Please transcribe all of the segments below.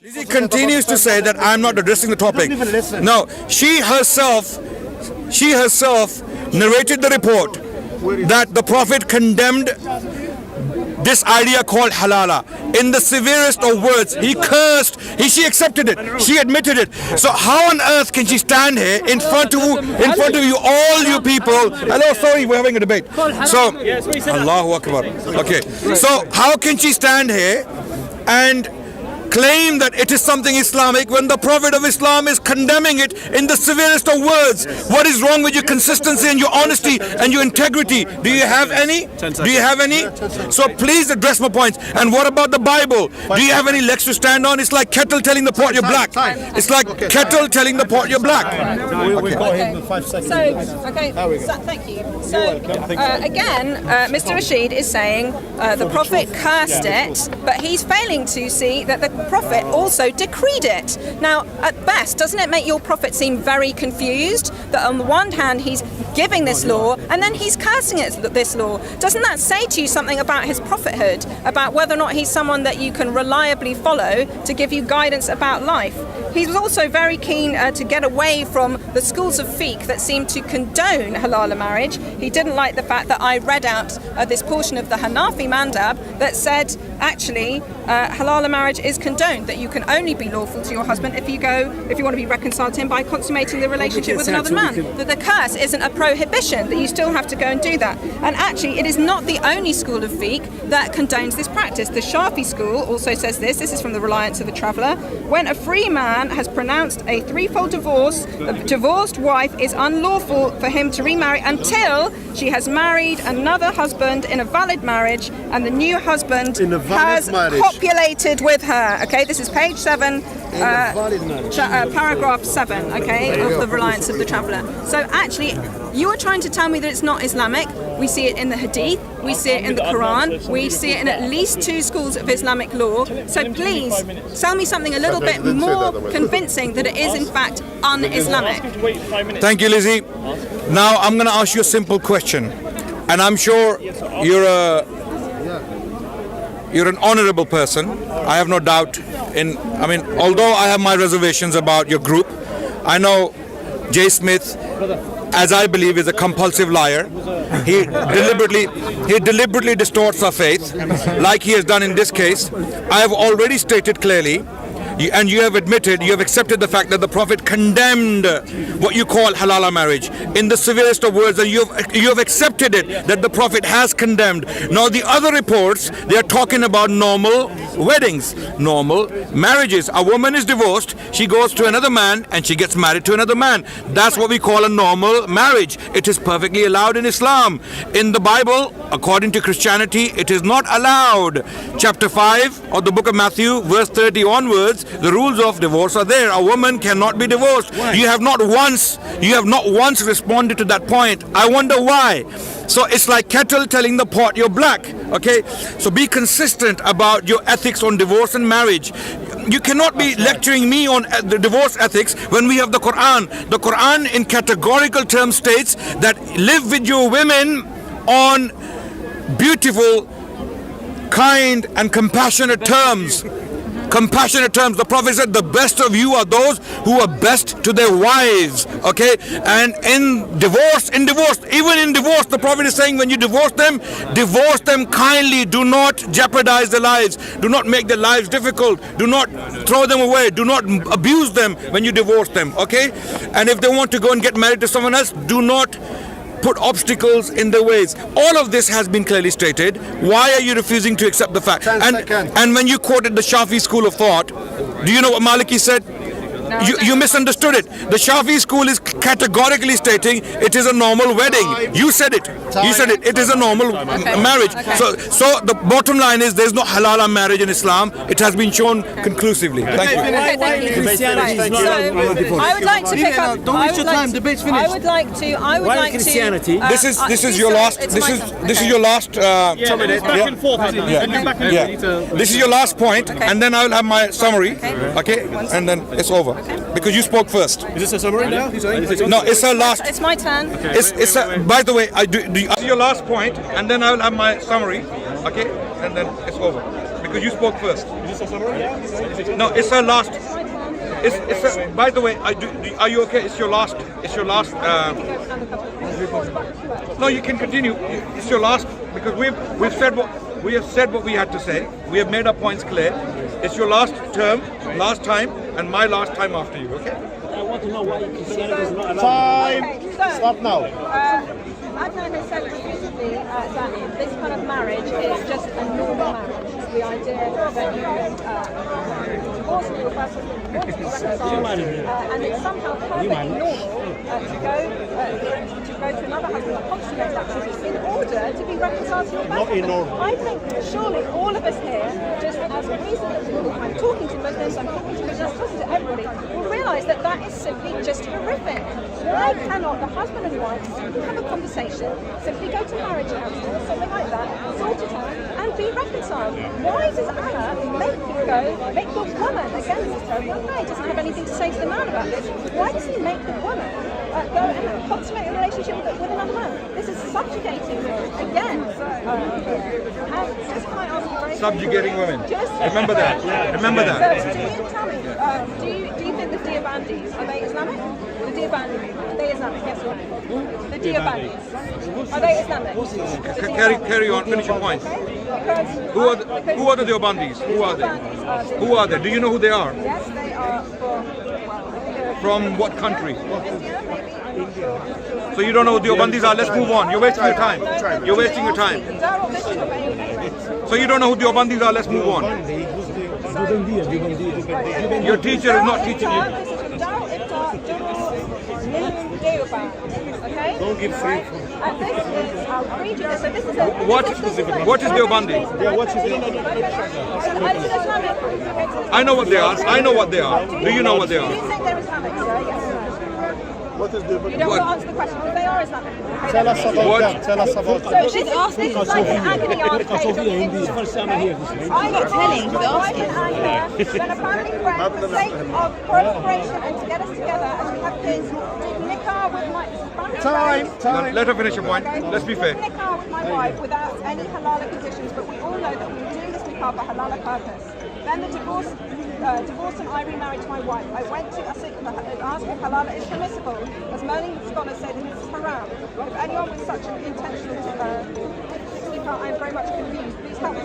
Lizzie continues to say that I'm not addressing the topic. No, she herself narrated the report that the Prophet condemned this idea called halala in the severest of words. He cursed. She accepted it. She admitted it. So how on earth can she stand here in front of you, all you people? Hello, sorry, we're having a debate. So, Allahu Akbar. Okay. So how can she stand here and claim that it is something Islamic when the Prophet of Islam is condemning it in the severest of words? What is wrong with your consistency and your honesty and your integrity? Do you have any? Do you have any? So please address my points. And what about the Bible? Do you have any legs to stand on? It's like kettle telling the pot you're black. It's like kettle telling the pot you're black. We've got him 5 seconds. Thank you. So again, Mr. Rashid is saying the Prophet cursed it, but he's failing to see that the Prophet also decreed it. Now, at best, doesn't it make your Prophet seem very confused that on the one hand he's giving this law and then he's cursing this law? Doesn't that say to you something about his prophethood, about whether or not he's someone that you can reliably follow to give you guidance about life? He was also very keen to get away from the schools of fiqh that seem to condone halal marriage. He didn't like the fact that I read out this portion of the Hanafi mandab that said actually halal marriage is condoned, that you can only be lawful to your husband if you want to be reconciled to him by consummating the relationship with another man. That the curse isn't a prohibition, that you still have to go and do that. And actually it is not the only school of fiqh that condones this practice. The Shafi school also says this is from the Reliance of the Traveller: when a free man has pronounced a threefold divorce, the divorced wife is unlawful for him to remarry until she has married another husband in a valid marriage and the new husband has copulated with her. Okay, this is page 7, paragraph 7, okay, of the Reliance of the Traveller. So actually, you are trying to tell me that it's not Islamic. We see it in the Hadith, we see it in the Quran, we see it in at least 2 schools of Islamic law. So please, tell me something a little bit more convincing that it is in fact un-Islamic. Thank you, Lizzie. Now I'm going to ask you a simple question, and I'm sure you're an honorable person. I have no doubt although I have my reservations about your group. I know Jay Smith, as I believe, is a compulsive liar. He deliberately distorts our faith, like he has done in this case. I have already stated clearly, and you have accepted the fact that the Prophet condemned what you call halala marriage in the severest of words, and you have accepted it, that the Prophet has condemned. Now the other reports, they are talking about normal weddings, normal marriages. A woman is divorced, she goes to another man and she gets married to another man. That's what we call a normal marriage. It is perfectly allowed in Islam. In the Bible, according to Christianity, it is not allowed. Chapter 5 of the book of Matthew, verse 30 onwards, the rules of divorce are there. A woman cannot be divorced. You have not once responded to that point. I wonder why. So it's like kettle telling the pot you're black. Okay, so be consistent about your ethics on divorce and marriage. You cannot be lecturing me on the divorce ethics when we have the Quran. The Quran in categorical terms states that live with your women on beautiful, kind and compassionate terms. The Prophet said the best of you are those who are best to their wives. Okay, and in divorce, the Prophet is saying when you divorce them kindly. Do not jeopardize their lives. Do not make their lives difficult. Do not throw them away. Do not abuse them when you divorce them. Okay, and if they want to go and get married to someone else, do not put obstacles in their ways. All of this has been clearly stated. Why are you refusing to accept the fact? And when you quoted the Shafi school of thought, do you know what Maliki said? You misunderstood it. The Shafi school is categorically stating it is a normal wedding. You said it. It is a normal marriage. So the bottom line is there is no halala marriage in Islam. It has been shown conclusively. Thank you. I would like to pick up. Don't waste your time. Debate's finished. I would like to. Christianity. This is your last. This is your last. This is your last point, and then I will have my summary. Okay, and then it's over. Because you spoke first. Is this a summary now? No, it's her last. It's my turn. Okay. It's by the way, this is your last point, and then I will have my summry. Okay, and then it's over. Because you spoke first. No, it's her last. It's her, by the way, are you okay? It's your last. It's your last. No, you can continue. It's your last because we've said what we had to say. We have made our points clear. It's your last term, last time, and my last time after you. Okay. I want to know why Christianity is not allowed. Okay, so, Stop now. Adnan has said repeatedly that this kind of marriage is just a normal marriage. The idea that you divorce your person, and it's somehow perfectly normal to go to another husband and consummate that marriage in order to be reconciled to your Not in order. I think surely all of us here, just as reasonably, I'm talking to Muslims, I'm talking to Muslims, talking to everybody, will realise that that is simply just horrific. Why cannot the husband and wife have a conversation, simply go to marriage counselling or something like that, sort it out, and be reconciled? Why does Allah make the woman, again this is terrible, no, he doesn't have anything to say to the man about this, why does he make the woman go and consummate a relationship with another man? This is subjugating, again, just can I ask you very Subjugating women. Remember that. Remember that. So, tell me, do you think the Deobandis, are they Islamic? The Deobandis, are they Islamic? Yes or no? The Deobandis, are they Islamic? Carry on. Finish your point. Who are the Deobandis? Who are they? Who are they? Do you know who they are? Yes, they are From what country? So you don't know who Deobandis are? Let's move on. You're wasting your time. You're wasting your time. So you don't know who Deobandis are? Let's move on. Your teacher is not teaching you. Okay? Don't give free. And this is, I'll read you this. So this is a, What is Deobandi? Yeah, what is it? I know what they are. I know what they are. Do you know what they Do are? you think they're Islamic, sir? Yes or no? What is the... You don't want to answer the question. Well, they are Islamic. Tell us about What? them. Tell us about them. So this is like an agony aunt page on the internet, okay? I'm not telling, but I can anchor, then a family friend, for the sake of cooperation and to get us together as we have kids, nikah with my family friend. Let her finish your point. Okay? Let's be fair. Nikah with my wife without any halal conditions, but we all know that we were doing this nikah for halal purpose. Then the divorce and I remarried to my wife. I went to asked if halal is permissible. As many scholars say, that it's haram. If anyone with such an intentional I'm very much confused. Please help me.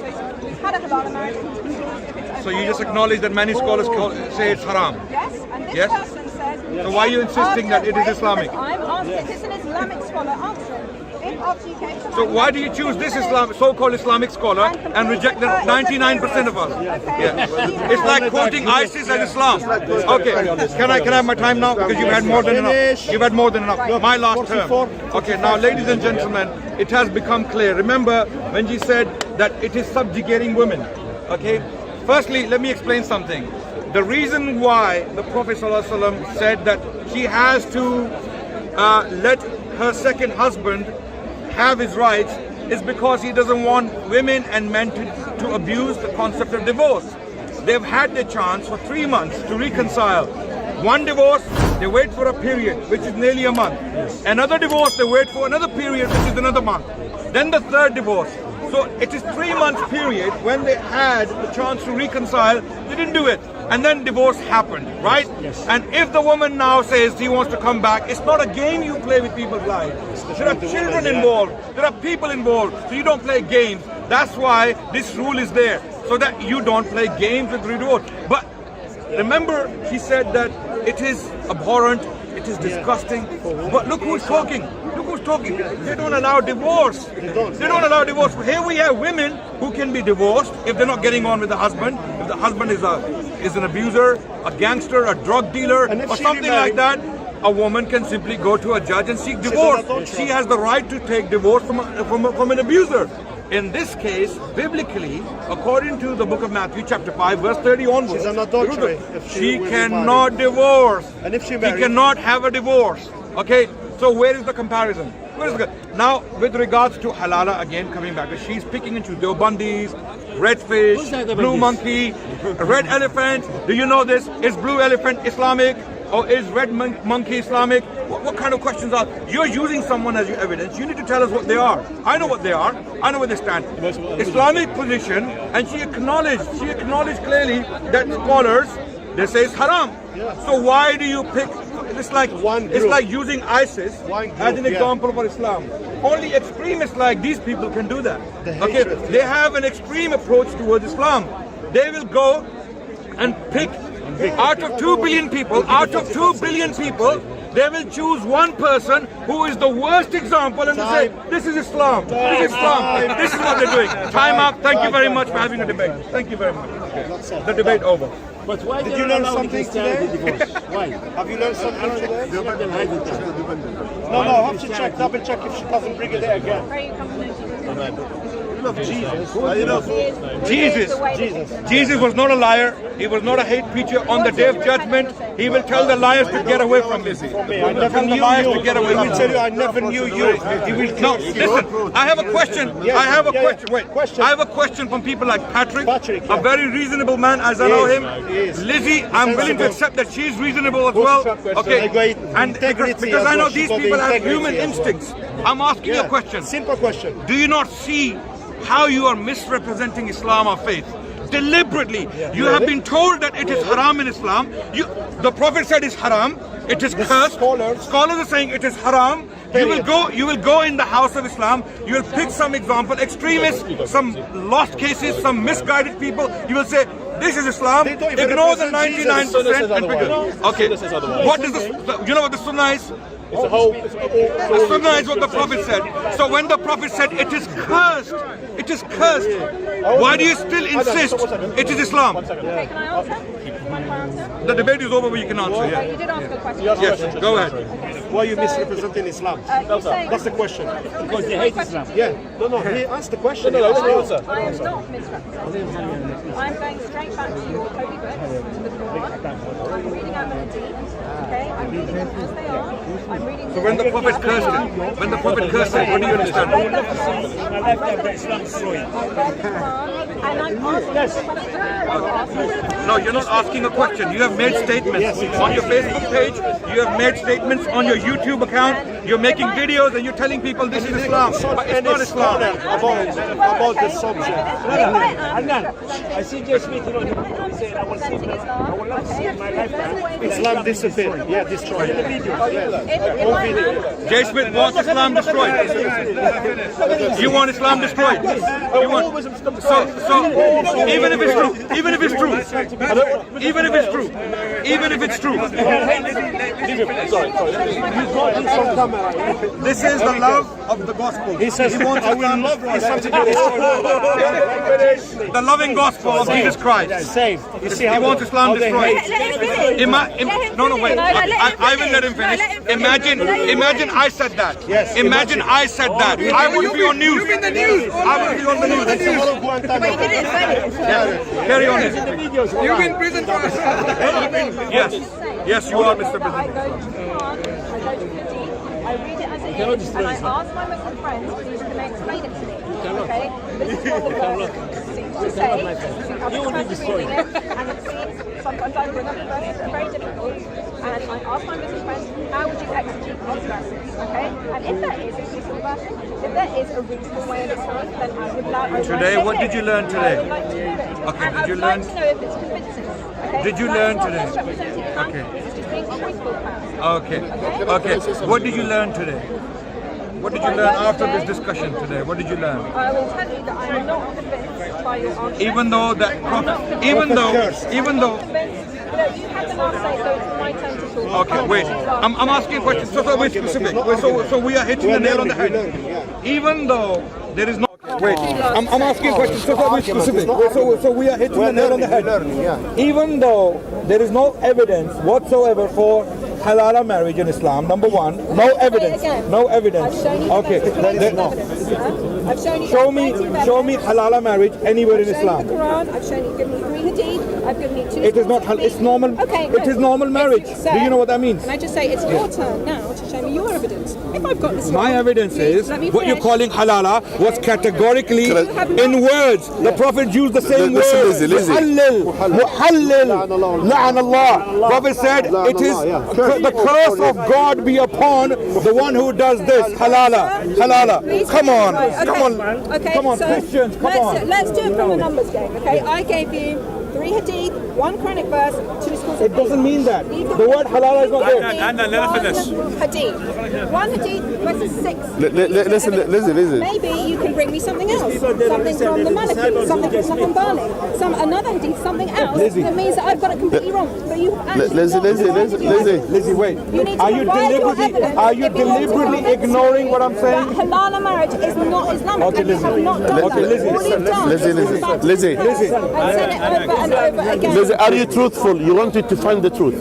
We've had a halal marriage. If it's okay So you just acknowledge that many scholars say it's haram. Yes, and this Yes. person says... So why are you insisting that it is Islamic? I'm asking, this is an Islamic scholar answering. If after you came to So why do you choose this so-called Islamic scholar and reject the 99% of us? Yeah. It's like quoting ISIS as Islam. Okay, can I have my time now? Because you've had more than enough. You've had more than enough. My last term. Okay, now ladies and gentlemen, it has become clear. Remember when she said that it is subjugating women. Okay, firstly, let me explain something. The reason why the Prophet ﷺ said that she has to let her second husband have his rights is because he doesn't want women and men to abuse the concept of divorce. They've had their chance for 3 months to reconcile. One divorce, they wait for a period, which is nearly a month. Another divorce, they wait for another period, which is another month. Then the third divorce. So it is 3 months period when they had the chance to reconcile, they didn't do it. And then divorce happened, right? Yes. And if the woman now says he wants to come back, it's not a game you play with people's lives. There are children involved, there are people involved, so you don't play games. That's why this rule is there, so that you don't play games with divorce. But remember, she said that it is abhorrent, it is disgusting. But look who's talking. Look who's talking. They don't allow divorce. They don't allow divorce. Here we have women who can be divorced if they're not getting on with the husband. If the husband is an abuser, a gangster, a drug dealer, or something like that, a woman can simply go to a judge and seek divorce. She has the right to take divorce from an abuser. In this case, biblically, according to the book of Matthew, chapter 5, verse 30 onwards, she's an adultery. She cannot divorce. And if she cannot have a divorce. Okay, so where is the comparison? Now, with regards to halala, again coming back, she's picking and choosing. Deobandis, red fish, blue monkey, red elephant. Do you know this? Is blue elephant Islamic? or is red monkey Islamic? What kind of questions are? You're using someone as your evidence. You need to tell us what they are. I know what they are. I know where they stand. Islamic position, and she acknowledged clearly that scholars, they say it's haram. So why do you pick? It's like using ISIS as an example for Islam. Only extremists like these people can do that. Okay, they have an extreme approach towards Islam. They will go and pick out of 2 billion people, they will choose one person who is the worst example and they say, this is Islam, this is Islam, this is what they're doing. Time up. Thank you very much for having a debate. Thank you very much. Okay. The debate over. But why Did you learn something today? Why? Have you learned something today? No, have to check, double check if she doesn't bring it there again. Where are you coming from? Jesus was not a liar. He was not a hate preacher. On the day of judgment, he will tell the liars to get away from him. I never knew you. I will tell you, I never knew you. He will no, listen. I have a question. I have a question. Wait. Question. I have a question from people like Patrick, yeah. a very reasonable man, as I know him. Lizzie, I'm willing to accept that she's reasonable as well. Okay. And because I know these people have human instincts. I'm asking you a question. Simple question. Do you not see how you are misrepresenting Islam or faith? Deliberately. You have been told that it is haram in Islam. The Prophet said it's haram. It is cursed. Scholars are saying it is haram. You will go in the house of Islam. You will pick some example, extremists, some lost cases, some misguided people. You will say, this is Islam. Ignore the 99% and pick it. Okay. What is you know what the Sunnah is? The Sunnah is what the Prophet said. So when the Prophet said it is cursed, why do you still insist it is Islam? Okay, can I answer? The debate is over, but you can answer. You Yeah. did ask a question. Yes, go ahead. Why are you misrepresenting Islam? That's the question. Because they hate Islam. Yeah. No, he asked the question. I am not misrepresenting Islam. I'm going straight back to your holy books, to the Quran. I'm reading out the Hadith. Okay, I'm reading them as they are. I'm reading. So when the Prophet cursed it, what do you understand? I read the Quran, and I'm asking a question. No, you're not asking a question. You have made statements on your Facebook page. You have made statements on your YouTube account. You're making videos and you're telling people this is Islam, but it's not Islam. About this subject. Adnan, I see Jay Smith, you know, he said, I will see in my lifetime. Islam disappeared. Yeah, destroyed. Jay Smith wants Islam destroyed. You want Islam destroyed. You want. So even if it's true, this is the love of the gospel. He says, I will love Islam to the loving gospel of Jesus Christ. Saved. You see He wants Islam destroyed. No, wait. I will let him finish. Imagine I said that. Yes. Imagine I said that. I would be on news. You've been the news. I would be on the news. But you didn't say it. Carry on. You've been in prison for us. Yes, you are, Mr. I President. go to Quran, I go to Hadith, I read it as it is, and I ask my Muslim friends, please can they explain it to me? Okay? This is what the verse seems to say. I'm reading it, and it seems, sometimes I bring up a verse that are very difficult, and I ask my Muslim friends, how would you exegete those verses? Okay? And if there is a suitable version, if there is a reasonable way of explaining, then I would like Today, what did you learn today? I would like to hear it. Okay, and did you I would learn? like to know if it's convincing. Okay? Did you That's learn not today? misrepresenting Islam, Okay. this is just being truthful about it. Okay. What did you learn today? What did you learn after this discussion today? What did you learn? I will tell you that I am not convinced by your answer. Even though I'm not convinced. You had the last say, so it's my turn to talk. Okay, wait. I'm asking a question. So we're specific. So we are hitting the nail on the head. Even though there is no. Wait. I'm asking a question. So we're specific. So we are hitting the nail on the head. Even though there is no evidence whatsoever for halal marriage in Islam. Number one, no evidence. No evidence. Okay. I've shown you Show me halal marriage anywhere in Islam. the Quran, I've shown you, given you 3 hadith, I've given you 2. It is not. It's normal. Okay, It is normal marriage. Sir, Do you know what that means? Can I just say it's your turn now to Show me your evidence. If I've got this My wrong, evidence please is let me what you're finish. calling halala was categorically Correct. in words. The Prophet used the same Listen, words. listen. Muhallil, la'an Allah. Prophet said, it is the curse of God be upon the one who does this. Halala, halala. Please Come on, right, okay. come on, Okay, come on, so Christians, come on. Let's do it from a numbers game, okay? I gave you 3 hadith, 1 Quranic verse, 2 schools. It doesn't mean that. The word halala is not there. Hadith, 1 hadith versus 6. Listen. Maybe you can bring me something else. Something from the Maliki, something from the Hanbali, another hadith, something else that means that I've got it completely wrong. But you Lizzie, wait. You need to Are you provide your evidence are you if you want to deliberately convince ignoring me what I'm saying? that halal marriage is not Islamic. Okay, and you have not done Okay, that. Lizzie. All you've done is come back to Lizzie. the past and said it over and over again. Listen, are you truthful? You wanted to find the truth.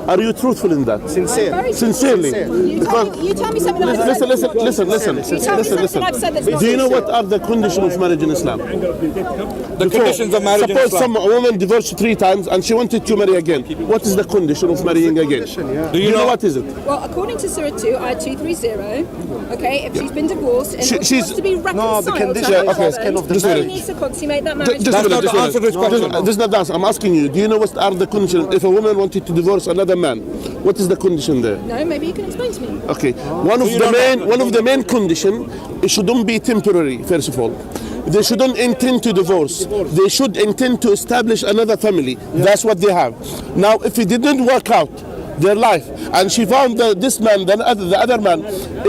Are you truthful in that? Very Sincerely. You tell me something that I've said. Listen. You tell me something I've said that's not Do you know true. what are the conditions of marriage in Islam? The conditions of marriage in Suppose Islam. a woman divorced 3 times and she wanted to marry again. What is the condition of marrying again? Do you know what is it? Well, according to Surah 2, ayat 230, okay, if she's been divorced and She's- wants to be reconciled to condition her is husband, Just a she minute. needs to consummate that marriage. Just That's a minute, not just the a answer to minute. this question. This is not the answer. I'm asking you. Do you know what are the conditions if a woman wanted to divorce another man? What is the condition there? No, maybe you can explain to me. Okay. One of the main condition, it shouldn't be temporary. First of all, they shouldn't intend to divorce. They should intend to establish another family. That's what they have. Now, if it didn't work out their life, and she found that this man, the other man,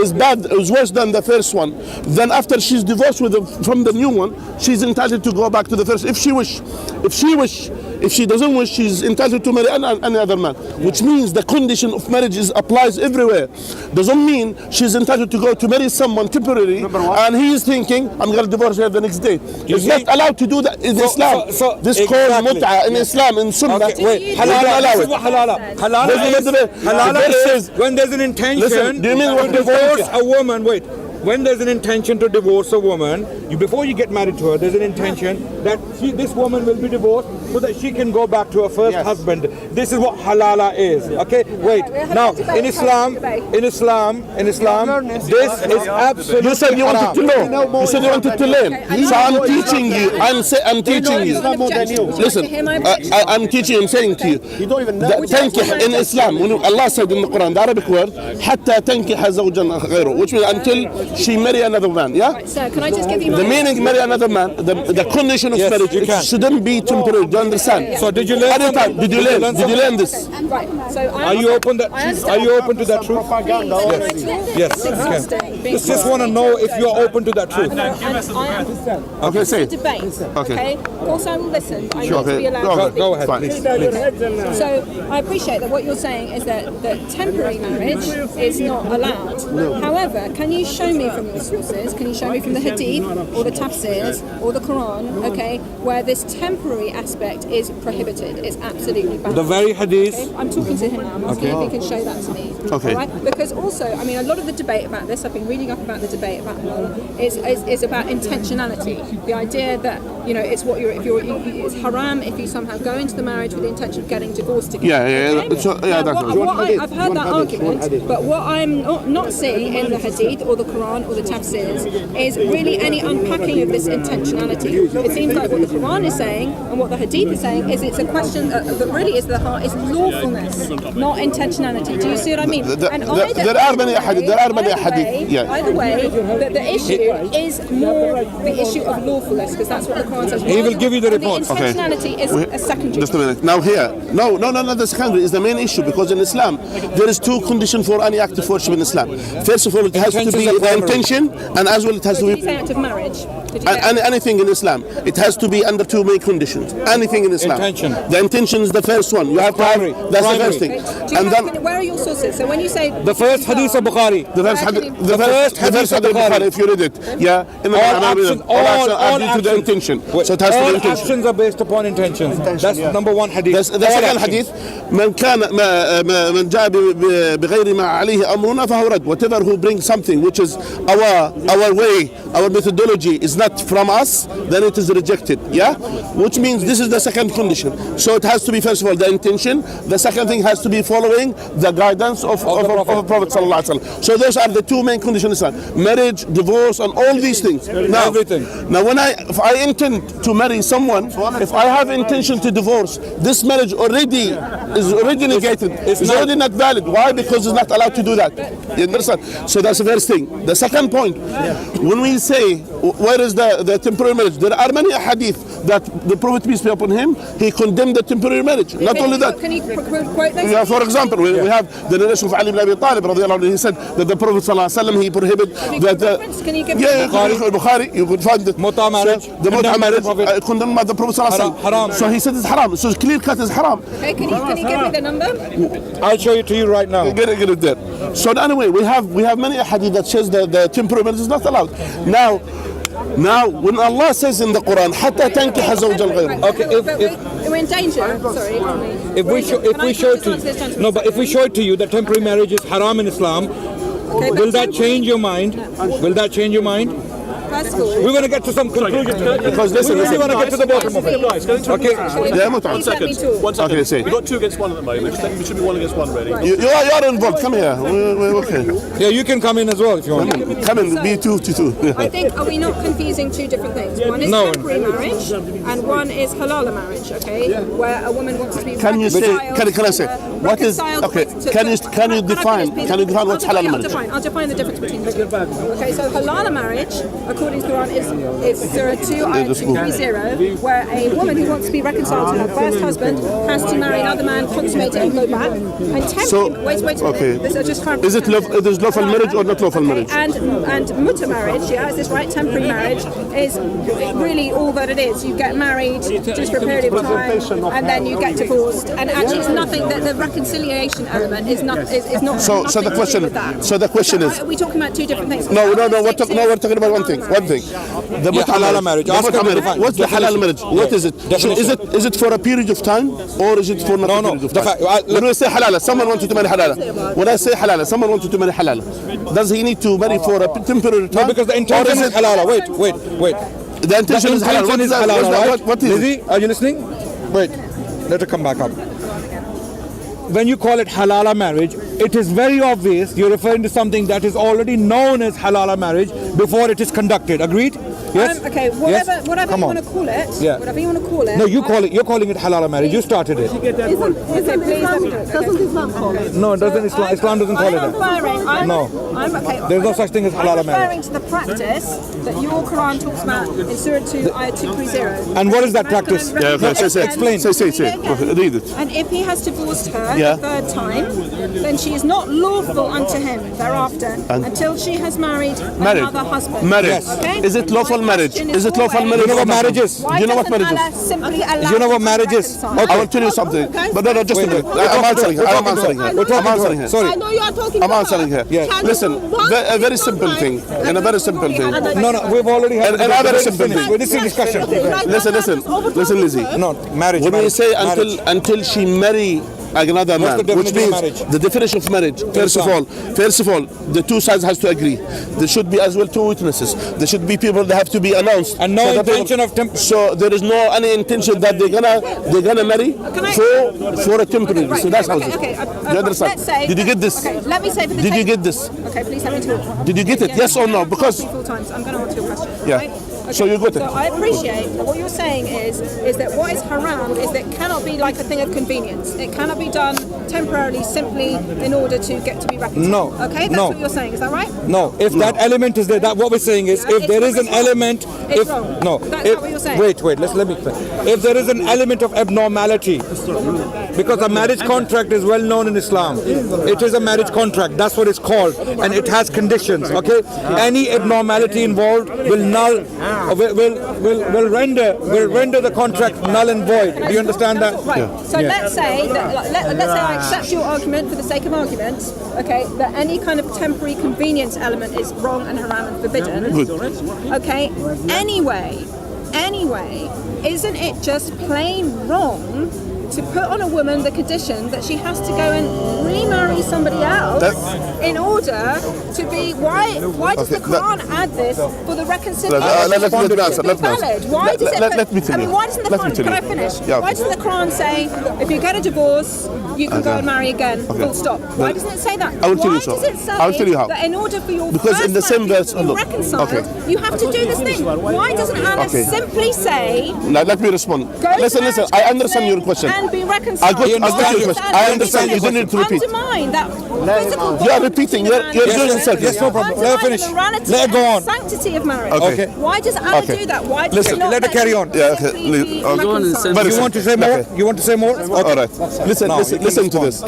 is bad, is worse than the first one, then after she's divorced from the new one, she's entitled to go back to the first if she wish. If she doesn't wish, she's entitled to marry any other man, which means the condition of marriage applies everywhere. Doesn't mean she's entitled to go to marry someone temporarily, and he is thinking, I'm going to divorce her the next day. He's not allowed to do that in Islam. This called mut'a in Islam, in Sunnah. Okay, wait. Halala, This is what halala. Halala is when there's an intention Listen, do you mean to what divorce a woman. Wait. When there's an intention to divorce a woman, before you get married to her, there's an intention that this woman will be divorced so that she can go back to her first husband. This is what halala is. Okay, wait. Now, in Islam, this is absolutely You said you wanted to know. You said you wanted to learn. So I'm teaching you. I'm teaching you. Listen, I'm teaching. I'm saying to you. You don't even know. تنكح in Islam. When Allah said in the Quran, the Arabic word, حتى تنكح زوجا غيره, which means until she marry another man. Yeah. Right, so can I just give you my The meaning marry another man. The condition of marriage you can. shouldn't be temporary. Do you understand? So did you learn Anytime. something? Did you learn this? Right, so Are you open to that truth? Yes. Okay. Just want to know if you're open to that truth. Okay, say it. Debate. Okay. Of course, I will listen. But I Sure, need to be okay. allowed to Go ahead, Fine. please. So I appreciate that what you're saying is that temporary marriage is not allowed. However, can you show me from your sources, can you show me from the Hadith or the Tafsirs or the Quran, okay, where this temporary aspect is prohibited? It's absolutely banned. The very Hadith. Okay? I'm talking to him now. I'm asking if he can show that to me. Okay. All right? Because also, I mean, a lot of the debate about this, I've been reading up about the debate about is about intentionality. The idea that, you know, it's it's haram if you somehow go into the marriage with the intention of getting divorced again. Yeah. Okay? So, yeah, Now, that's I've heard that argument, but what I'm not seeing in the Hadith or the Quran or the Tafsirs is really any unpacking of this intentionality. It seems like what the Quran is saying and what the Hadith is saying is it's a question that really is the heart is lawfulness, not intentionality. Do you see what I mean? There are many hadith. Yeah. Either way, the issue is more the issue of lawfulness because that's what the Quran says. He will give you the And report. The intentionality is a secondary. Just a minute. Now here, no, the secondary is the main issue because in Islam there is 2 conditions for any act of worship in Islam. First of all, it has to be the intention, and as well it has to Did be you say act of marriage? Did you say anything in Islam. It has to be under 2 main conditions. Anything in Islam. Intention. The intention is the first one. You have to have. That's the first thing. Okay. Where are your sources? So when you say The first Hadith of Bukhari. The first hadith of Bukhari, if you read it, all due to the intention. So it has to be All intention. actions are based upon intentions. That's number 1 Hadith. The second hadith, من جاء بغير ما عليه أمرنا فهو رد. Whatever who brings something which is our way, our methodology is not from us, then it is rejected. Yeah, which means this is the second condition. So it has to be, first of all, the intention. The second thing has to be following the guidance of Prophet sallallahu alaihi wasallam. So those are the two main conditions: marriage, divorce, and all these things. Now, everything. Now, if I intend to marry someone, if I have intention to divorce, this marriage already is already negated. It's already not valid. Why? Because it's not allowed to do that. You understand? So that's the first thing. The second point, when we say where is the temporary marriage, there are many hadith that the Prophet, peace be upon him, he condemned the temporary marriage. Not only that. Can you quote those? Yeah, for example, we have the narration of Ali ibn Abi Talib radiallahu anhu. He said that the Prophet sallallahu alaihi wasallam, he prohibited that. Can you give Bukhari, you could find the Muta marriage. The Muta marriage condemned by the Prophet sallallahu alaihi wasallam. Haram. So he said it's haram. So clear cut is haram. Okay, can you give me the number? I'll show it to you right now. Get it there. So anyway, we have many hadith that says that the temporary marriage is not allowed. Now, when Allah says in the Quran, حتى تنكح زوج الغير. Okay, we're in danger. Sorry, aren't we? if we show it to you, no, but if we show it to you that temporary marriage is haram in Islam, Okay, will that change your mind? Will that change your mind? That's cool. We're going to get to some conclusion. Because listen, we really want to get to the bottom of it. Okay. Yeah, Please let me talk. One second. Okay, say. We've got 2 against 1 at the moment. There should be 1 against 1 ready. You are involved. Come here. We're okay. Yeah, you can come in as well if you want. Come in. Be 2 to 2. I think, are we not confusing 2 different things? One is temporary marriage, and one is halal marriage, okay? Where a woman wants to be Can you say? Can I say? What is? Okay. Can you define? Can you define what's halal marriage? I'll define the difference between the two. Okay, so halal marriage, according to the Quran, is Surah 2, Ayah 230, where a woman who wants to be reconciled to her first husband has to marry another man, consummate it, and go back. And temporary, wait a minute. Okay. This is just Is it lawful marriage or not lawful marriage? And muta marriage, yeah, is this right? Temporary marriage is really all that it is. You get married just for a period of time, and then you get divorced. And actually, it's nothing. The reconciliation element is not. So the question. So the question is. Are we talking about 2 different things? No. We're talking about one thing. The halal marriage. What's the halal marriage? What is it? Is it for a period of time or is it for not a period of time? When we say halal, someone wants to marry halal. When I say halal, someone wants to marry halal. Does he need to marry for a temporary time? No, because the intention is halal. Wait. The intention is halal. What is halal, right? What is Lizzie, are you listening? Wait, let her come back up. When you call it halala marriage, it is very obvious you're referring to something that is already known as halala marriage before it is conducted. Agreed? Yes? Okay, whatever you want to call it. Yeah. Whatever you want to call it. No, you call it. You're calling it halala marriage. You started it. Doesn't Islam call it? No, it doesn't. Islam doesn't call it that. No. There's no such thing as halala marriage. I'm referring to the practice that your Quran talks about in Surah 2, Ayah 230. And what is that practice? Yeah, say. Explain. Say. Read it. And if he has divorced her the 3rd time, then she is not lawful unto him thereafter until she has married another husband. Marriage. Okay? Is it lawful marriage? Is it lawful marriage? You know what marriage is? Do you know what marriage is? Simply allow You know what marriage is? I will tell you something. But no, just a minute. I'm answering her. Sorry. I know you are talking I'm to answering her. Yes. Listen, a very simple thing. And a very simple thing. No, we've already had Another simple thing. This is discussion. Listen, Lizzie. No, marriage. When we say marriage. until she marry another man, which means the definition of marriage. First of all, the 2 sides has to agree. There should be as well 2 witnesses. There should be people that have to be announced. And no intention of so there is no any intention that they're gonna marry for a temporary. So that's how it is. You understand? Did you get this? Okay, let me say for the Did you get this? Okay, please let me talk. Did you get it? Yes or no? Because I'm going to answer your question. Yeah. Right? Okay. So you got it. So I appreciate that what you're saying is that what is haram is that it cannot be like a thing of convenience. It cannot be done temporarily simply in order to get to be reconciled. No. Okay, that's what you're saying. Is that right? No. If that element is there, that what we're saying is if there is an element, it's wrong. No. That's not what you're saying. Wait. Let me explain. If there is an element of abnormality, because a marriage contract is well known in Islam. It is a marriage contract. That's what it's called, and it has conditions. Okay. Any abnormality involved will render the contract null and void. Do you understand that? Right. So let's say that let's say I accept your argument for the sake of argument. Okay, that any kind of temporary convenience element is wrong and haram and forbidden. Okay. Anyway, isn't it just plain wrong to put on a woman the condition that she has to go and remarry somebody else in order to be. Why does the Quran add this for the reconciliation? Let me answer. Why does it? Let me tell you. I mean, why doesn't the Quran? Can I finish? Yeah. Why doesn't the Quran say if you get a divorce, you can go and marry again? Full stop. Why doesn't it say that? I will tell you so. Why does it say I will tell you how. that in order for your Because first in the same marriage verse, to be look, reconciled, okay. you have to do this thing. Why doesn't Allah simply say? Now let me respond. Go Listen. I understand your question. And be reconciled. I'll get your question. I understand. You don't need to repeat. Undermine that physical. You are repeating. You're doing yourself. Yes, no problem. Let her finish. Let her go on. Sanctity of marriage. Okay. Why does Allah do that? Why does Listen, it not let her carry on. Yeah, okay. simply be Okay. reconciled? You want to say more? You want to say more? Okay. All right. Listen to this.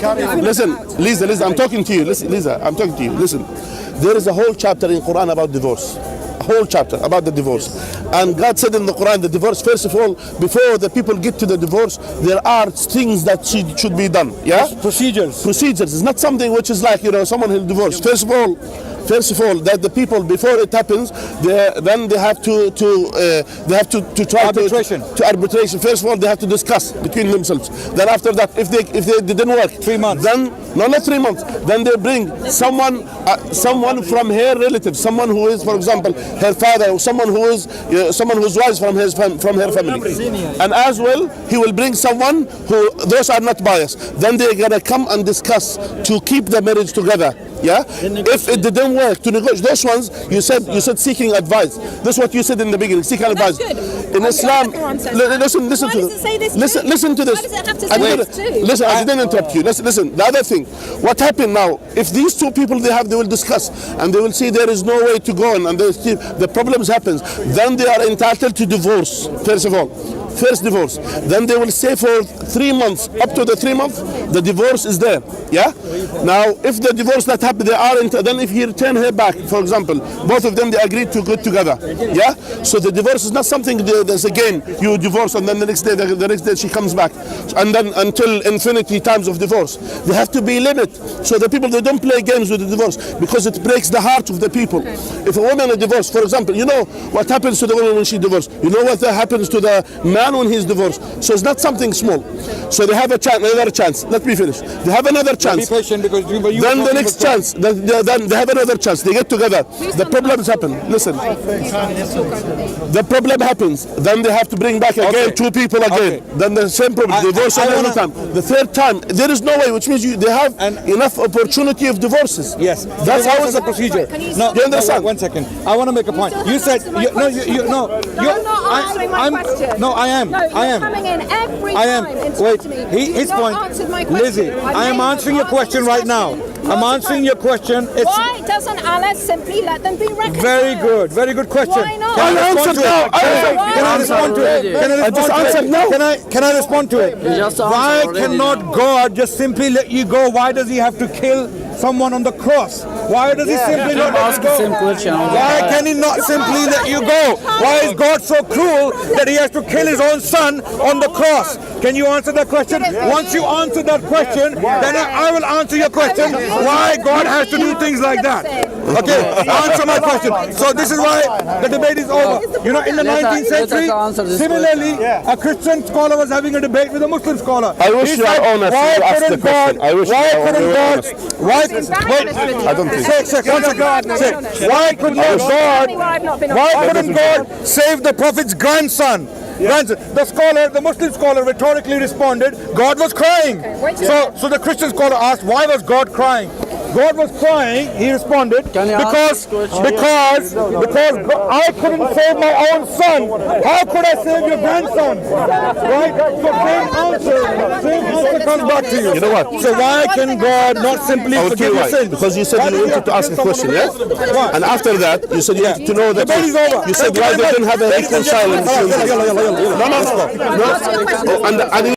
Listen, Lisa, I'm talking to you. Listen, Lisa, I'm talking to you. Listen. There is a whole chapter in Quran about divorce. A whole chapter about the divorce. And God said in the Quran, the divorce, first of all, before the people get to the divorce, there are things that should be done. Yeah? Procedures. It's not something which is like, someone who'll divorce. First of all, that the people before it happens, then they have to try Arbitration. to arbitration. First of all, they have to discuss between themselves. Then after that, if they didn't work, 3 months. Then not 3 months. Then they bring someone from her relatives, someone who is, for example, her father, or someone who's wise from her family. And as well, he will bring someone who those are not biased. Then they're gonna come and discuss to keep the marriage together. Yeah. If it didn't work to negotiate those ones, you said seeking advice. That's what you said in the beginning. Seeking advice. In Islam, listen to this. Listen to this. Why does it have to say this too? Listen, I didn't interrupt you. Listen. The other thing, what happened now? If these two people they will discuss and they will see there is no way to go on, and the problems happens, then they are entitled to divorce. First of all. First divorce. Then they will stay for 3 months. Up to the 3 months, the divorce is there. Yeah. Now, if the divorce not happen, then if he return her back, for example, both of them they agreed to go together. Yeah. So the divorce is not something that's again you divorce and then the next day she comes back, and then until infinity times of divorce. They have to be limit. So the people they don't play games with the divorce because it breaks the heart of the people. If a woman is divorced, for example, you know what happens to the woman when she divorced. You know what happens to the man when he's divorced. So it's not something small. So they have another chance. Let me finish. They have another chance. Be patient because then the next chance. Then they have another chance. They get together. The problems happen. Listen. The problem happens. Then they have to bring back again 2 people again. Then the same problem. Divorce another time. The third time there is no way, which means they have enough opportunity of divorces. Yes. That's how it's the procedure. No, you understand? 1 second. I want to make a point. You said You're not answering my question. No, I am. No, you're coming in every time and Wait, talking to me. his You've point. not answered my question. Lizzie, I am answering your question right now. I'm answering your question. Why doesn't Allah simply let them be reconciled? Very good question. Why not? Can I respond to it? Can I respond to it? Can I respond to it? Why cannot God just simply let you go? Why does he have to kill someone on the cross? Why does he simply not let you go? Why can he not simply let you go? Why is God so cruel that he has to kill his own son on the cross? Can you answer that question? Once you answer that question, then I will answer your question. Why God has to do things like that? Okay, answer my question. So this is why the debate is over. You know, in the 19th century, similarly, a Christian scholar was having a debate with a Muslim scholar. I wish you are honest to ask the question. Why couldn't God save the Prophet's grandson? The Muslim scholar rhetorically responded, God was crying. So the Christian scholar asked, why was God crying? God was crying, he responded, because I couldn't save my own son. How could I save your grandson? Right? So same answer comes back to you. You know what? So why can God not simply forgive your sins? Because you said you wanted to ask a question, yeah? And after that, you said you wanted to know that you said why they didn't have a reconciling. No.